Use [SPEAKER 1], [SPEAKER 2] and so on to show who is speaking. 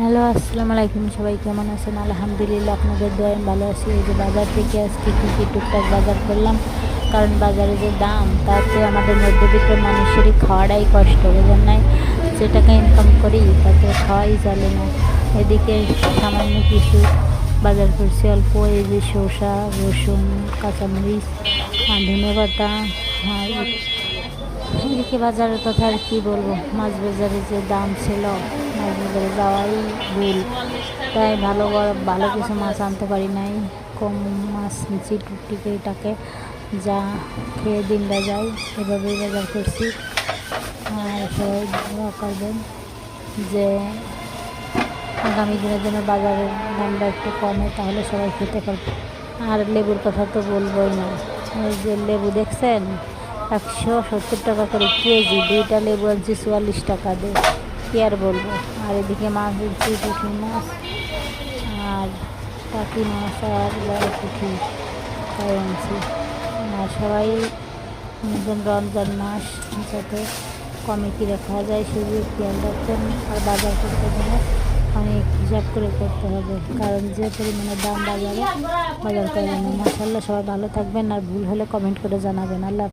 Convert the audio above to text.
[SPEAKER 1] Hello, আসসালামু আলাইকুম। সবাই কেমন আছেন? আলহামদুলিল্লাহ, আপনাদের দোয়ায় আমি ভালো আছি। এই যে বাজার থেকে আজকে কী টুকটাক বাজার করলাম, কারণ বাজারে যে দাম, তাতে আমাদের মধ্যবিত্ত মানুষেরই খাওয়াটাই কষ্ট, বোঝেন নাই? যে টাকা ইনকাম করি তাতে খাওয়াই চলে না। এদিকে সামান্য কিছু বাজার করছি, অল্প। এই যে শসা, রসুন, কাঁচামরিচ, ধনেপাতা। আর এদিকে বাজারের কথা আর কি বলবো, মাছ বাজারে যে দাম ছিল, মাছ বাজারে যাওয়াই ভুল। তাই ভালো কিছু মাছ আনতে পারি নাই, কম মাছ নিচ্ছি টুকটিকে এটাকে যা খেয়ে দিনটা যায়, এভাবেই বাজার করছি। আর সবাই দোয়া করবেন যে আগামী দিনের জন্য বাজারের দামটা একটু কমে, তাহলে সবাই খেতে পারবে। আর লেবুর কথা তো বলবোই না। এই যে লেবু দেখছেন, 170 টাকা করে কেজি। 2টা লেবু আনছি 44 টাকা দিয়ে, কী আর বলবো। আর এদিকে মাছ দিচ্ছি, পুঁটি মাছ আর টাকি মাছ আর বড় পুঁটি, তাই আনছি। আর সবাই রমজান মাস যাতে কমে কিনে খাওয়া যায় সেদিকে খেয়াল রাখবেন। আর বাজার করতে গেলে অনেক হিসাব করে করতে হবে, কারণ যে পরিমাণে দাম বাজারে, বাজার করবেন না। মাশাআল্লাহ, সবাই ভালো থাকবেন। আর ভুল হলে কমেন্ট করে জানাবেন। আল্লাহ।